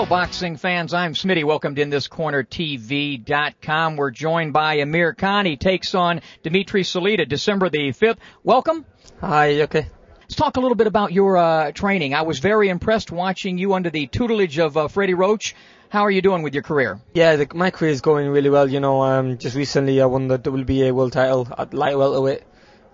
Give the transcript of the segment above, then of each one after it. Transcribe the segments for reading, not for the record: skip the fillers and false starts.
Hello, boxing fans. I'm Smitty. Welcome to InThisCornerTV.com. We're joined by Amir Khan. He takes on Dmitriy Salita December the 5th. Welcome. Hi, okay. Let's talk a little bit about your training. I was very impressed watching you under the tutelage of Freddie Roach. How are you doing with your career? Yeah, my career is going really well. Just recently I won the WBA world title at light welterweight,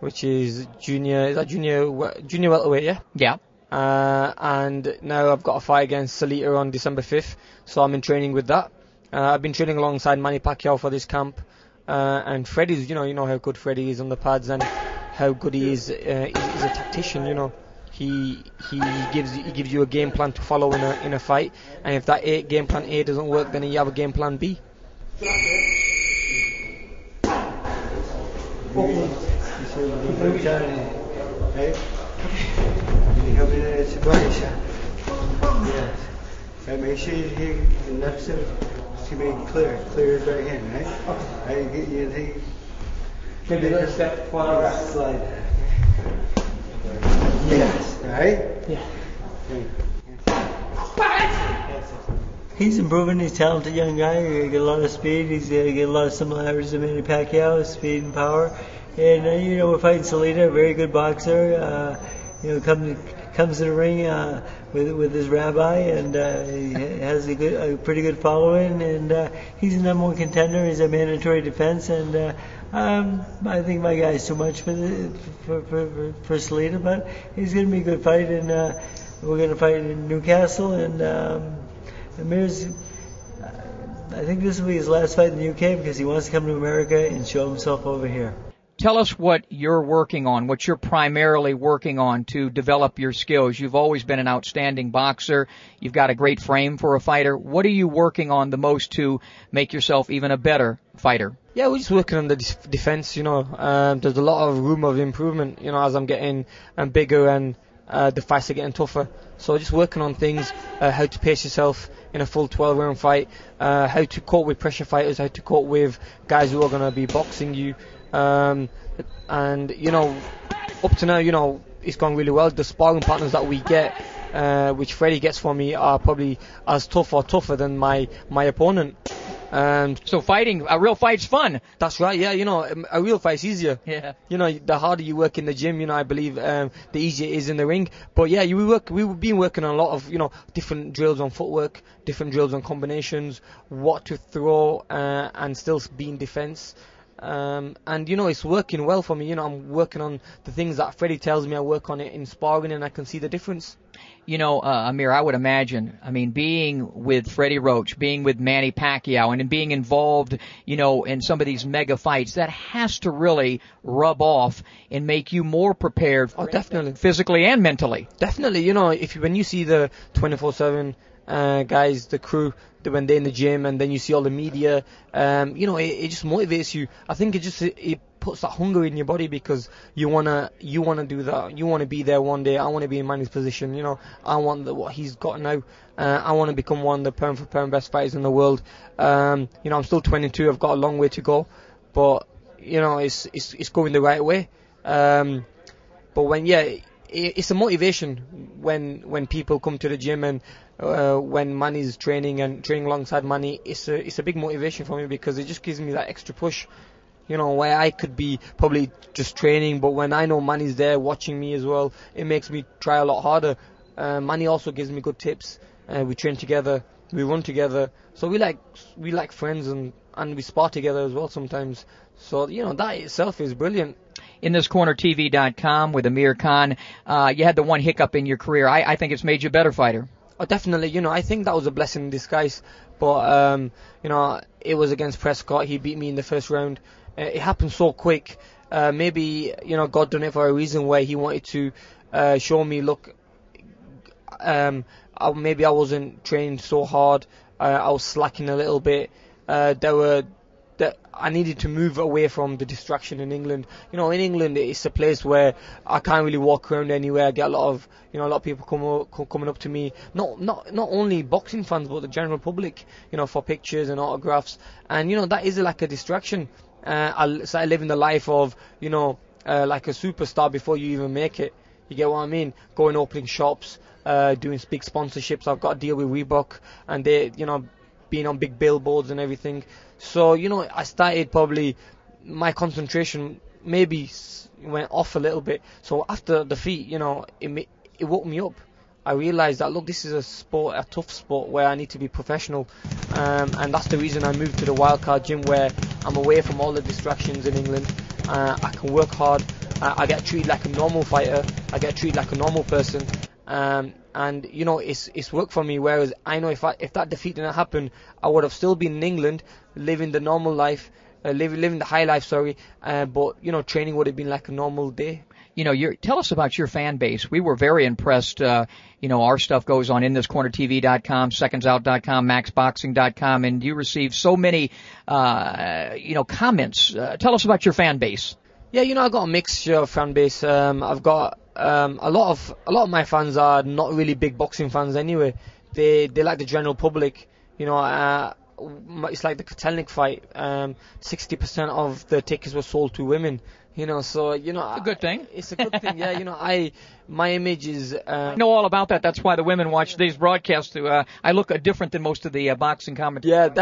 which is junior welterweight, yeah? Yeah. And now I've got a fight against Salita on December 5th, so I'm in training with that. I've been training alongside Manny Pacquiao for this camp, and Freddie's, you know how good Freddie is on the pads and how good he is. He's a tactician, He gives you a game plan to follow in a fight, and if that game plan A doesn't work, then you have a game plan B. Right, make sure you take the left side to make it clear his right hand, right? Okay. Right, get you take. Maybe let's step forward. Slide. Yes. Right? Yeah. He's improving. He's a talented young guy. He's got a lot of speed. He's got a lot of similarities to Manny Pacquiao, speed and power. And we're fighting Salita, a very good boxer. Comes to the ring with his rabbi, and he has a pretty good following. And he's a number one contender. He's a mandatory defense, and I think my guy's too much for Salita, but he's going to be a good fight. And we're going to fight in Newcastle, and Amir's. I think this will be his last fight in the UK because he wants to come to America and show himself over here. Tell us what you're working on, what you're primarily working on to develop your skills. You've always been an outstanding boxer. You've got a great frame for a fighter. What are you working on the most to make yourself even a better fighter? Yeah, we're just working on the defense, There's a lot of room of improvement, as I'm getting bigger and the fights are getting tougher. So just working on things, how to pace yourself in a full 12-round fight, how to cope with pressure fighters, how to cope with guys who are going to be boxing you. And up to now, it's gone really well. The sparring partners that we get, which Freddie gets for me, are probably as tough or tougher than my opponent. So a real fight's fun. That's right, yeah, a real fight's easier. Yeah. The harder you work in the gym, I believe, the easier it is in the ring. But yeah, we've been working on a lot of, different drills on footwork, different drills on combinations, what to throw, and still be in defense. It's working well for me. I'm working on the things that Freddie tells me. I work on it in sparring, and I can see the difference. Amir, I would imagine, being with Freddie Roach, being with Manny Pacquiao, and being involved, in some of these mega fights, that has to really rub off and make you more prepared for definitely. Physically and mentally. Definitely, when you see the 24/7 guys, the crew, when they're in the gym, and then you see all the media, it just motivates you. I think it puts that hunger in your body because you wanna do that. You wanna be there one day. I wanna be in Manny's position. I want what he's got now. I wanna become one of the pound for pound best fighters in the world. I'm still 22. I've got a long way to go, but it's going the right way. It's a motivation when people come to the gym, and when Manny's training alongside Manny, it's a big motivation for me because it just gives me that extra push, where I could be probably just training, but when I know Manny's there watching me as well, it makes me try a lot harder. Manny also gives me good tips. We train together, we run together, so we like friends, and we spar together as well sometimes. So that itself is brilliant. InThisCornerTV.com with Amir Khan. You had the one hiccup in your career. I think it's made you a better fighter. Oh, definitely. I think that was a blessing in disguise. But, it was against Prescott. He beat me in the first round. It happened so quick. Maybe, God done it for a reason where he wanted to show me, look, maybe I wasn't trained so hard. I was slacking a little bit. I needed to move away from the distraction in England. In England, it's a place where I can't really walk around anywhere. I get a lot of people coming up to me, not only boxing fans, but the general public, for pictures and autographs. And, that is like a distraction. I started living the life of, like a superstar before you even make it. You get what I mean? Going opening shops, doing big sponsorships. I've got a deal with Reebok, and they, being on big billboards and everything. So, I started probably, my concentration maybe went off a little bit. So after defeat, it woke me up. I realised that, look, this is a sport, a tough sport where I need to be professional. And that's the reason I moved to the Wildcard Gym, where I'm away from all the distractions in England. I can work hard. I get treated like a normal fighter. I get treated like a normal person. And it's worked for me. Whereas I know if that defeat didn't happen, I would have still been in England, living the normal life, living the high life. Sorry, but training would have been like a normal day. Tell us about your fan base. We were very impressed. Our stuff goes on inthiscornertv.com, secondsout.com, maxboxing.com, and you receive so many, comments. Tell us about your fan base. Yeah, I got a mixture of fan base. I've got a lot of my fans are not really big boxing fans anyway. They like the general public. It's like the Kotelnik fight. 60% of the tickets were sold to women. So it's a good thing. It's a good thing. Yeah, my image is. I know all about that. That's why the women watch these broadcasts. I look different than most of the boxing commentators.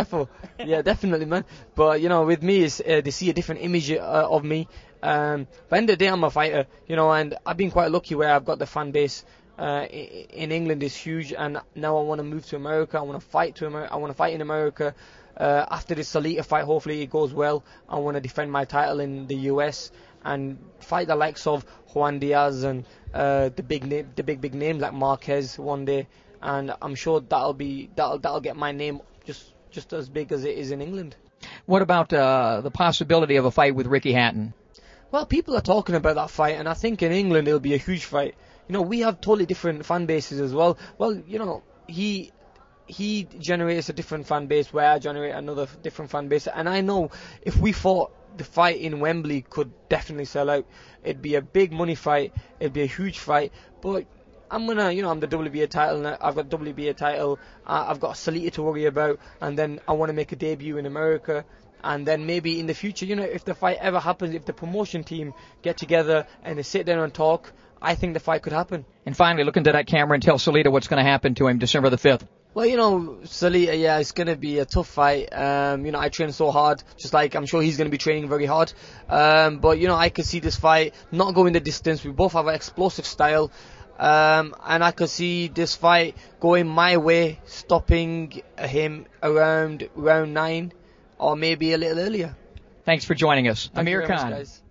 Yeah, definitely, man. But with me, is they see a different image of me. But at the end of the day, I'm a fighter. And I've been quite lucky where I've got the fan base. In England is huge, and now I want to move to America. I want to fight I want to fight in America. After this Salita fight, hopefully it goes well. I want to defend my title in the US and fight the likes of Juan Diaz and the big names like Marquez one day. And I'm sure that'll get my name just as big as it is in England. What about the possibility of a fight with Ricky Hatton? Well, people are talking about that fight, and I think in England it'll be a huge fight. We have totally different fan bases as well. Well, he generates a different fan base where I generate another different fan base. And I know if we fought, the fight in Wembley could definitely sell out. It'd be a big money fight. It'd be a huge fight. But I'm gonna, I'm the WBA title now. I've got WBA title. I've got Salita to worry about. And then I want to make a debut in America. And then maybe in the future, if the fight ever happens, if the promotion team get together and they sit down and talk, I think the fight could happen. And finally, look into that camera and tell Salita what's going to happen to him December the 5th. Well, Salita, yeah, it's going to be a tough fight. I train so hard, just like I'm sure he's going to be training very hard. But, I could see this fight not going the distance. We both have an explosive style. And I could see this fight going my way, stopping him around round 9 or maybe a little earlier. Thanks for joining us. Thank Amir you very Khan. much, guys.